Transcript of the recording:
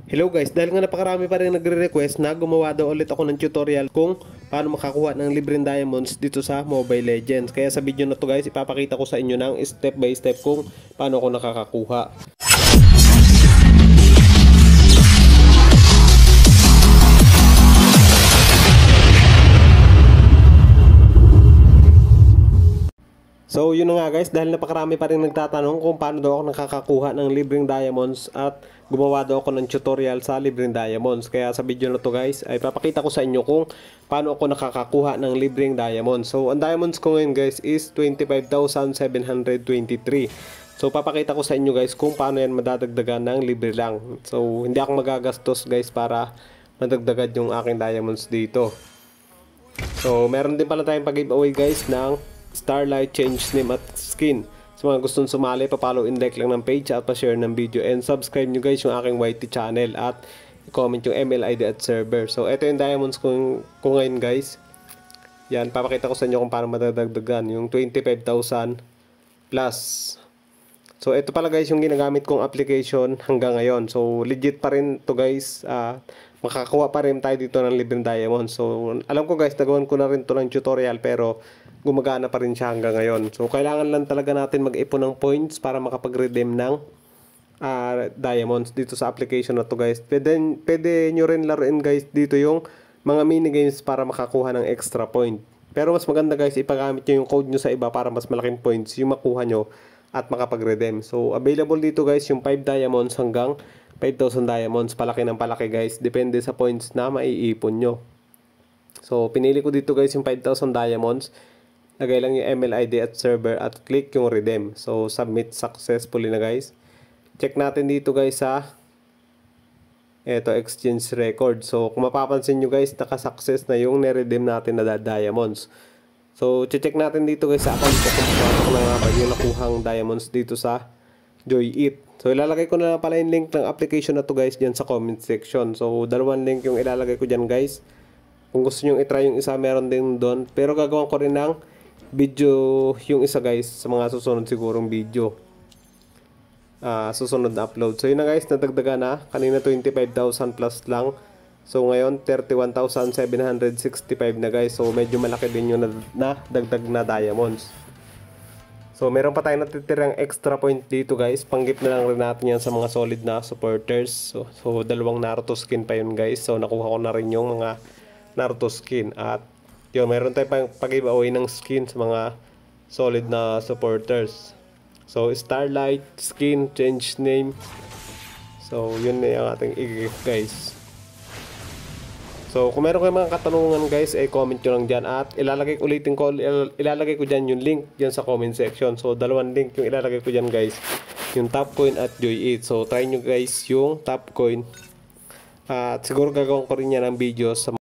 Hello guys, dahil nga napakarami pa rin nagre-request na gumawa daw ulit ako ng tutorial kung paano makakuha ng libreng diamonds dito sa Mobile Legends. Kaya sa video na to guys, ipapakita ko sa inyo ng step by step kung paano ako nakakakuha. So yun na nga guys, dahil napakarami pa rin nagtatanong kung paano daw ako nakakakuha ng libreng diamonds at gumawa daw ako ng tutorial sa libreng diamonds. Kaya sa video na to guys, ay papakita ko sa inyo kung paano ako nakakakuha ng libreng diamonds. So ang diamonds ko ngayon guys is 25,723. So papakita ko sa inyo guys kung paano yan madadagdagan ng libre lang. So hindi ako magagastos guys para madagdagan yung aking diamonds dito. So meron din pala tayong pag-giveaway guys ng Starlight Change Name at Skin. Sa mga gustong sumali, papollow and like lang ng page at pa-share ng video, and subscribe nyo guys yung aking YT channel at i-comment yung ML ID at server. So ito yung diamonds ko ngayon guys. Yan, papakita ko sa inyo kung paano madadagdagan yung 25,000 plus. So ito pala guys yung ginagamit kong application hanggang ngayon. So legit pa rin to guys. Makakuha pa rin tayo dito ng libreng diamonds. So alam ko guys, nagawan ko na rin to ng tutorial pero gumagana pa rin siya hanggang ngayon. So kailangan lang talaga natin mag-ipon ng points para makapag-redeem ng diamonds dito sa application na to guys. Pwede nyo rin laruin guys dito yung mga minigames para makakuha ng extra point. Pero mas maganda guys, ipagamit nyo yung code nyo sa iba para mas malaking points yung makuha nyo at makapag-redeem. So available dito guys yung 5 diamonds hanggang 5,000 diamonds. Palaki ng palaki guys. Depende sa points na maiipon nyo. So pinili ko dito guys yung 5,000 diamonds. Lagay lang yung ML ID at server at click yung redeem. So submit successfully na guys. Check natin dito guys sa exchange record. So kung mapapansin nyo guys, naka-success na yung niredeem natin na diamonds. So check natin dito guys sa account ko kung paano na nga ba yung nakuhang diamonds dito sa Joy-it. So ilalagay ko na pala yung link ng application na to guys dyan sa comment section. So dalawang link yung ilalagay ko dyan guys. Kung gusto nyo itry yung isa, meron din doon. Pero gagawin ko rin ng video yung isa guys sa mga susunod sigurong video. Susunod na upload. So yun na guys, nadagdaga na. Kanina 25,000 plus lang. So ngayon 31,765 na guys. So medyo malaki din yung dagdag na diamonds. So meron pa tayong natitirang extra point dito guys. Panggip na lang rin natin yan sa mga solid na supporters. So dalawang Naruto skin pa yun guys. So nakuha ko na rin yung mga Naruto skin. At yun, meron tayong pag-giveaway ng skin sa mga solid na supporters. So Starlight Skin Change Name. So yun na yung ating i-gift guys. So kung meron kayong mga katanungan guys, comment nyo lang dyan. At ilalagay ko dyan yung link dyan sa comment section. So dalawang link yung ilalagay ko dyan guys. Yung Topcoin at Joy-it. So try nyo guys yung Topcoin. At siguro gagawin ko rin yan ng video sa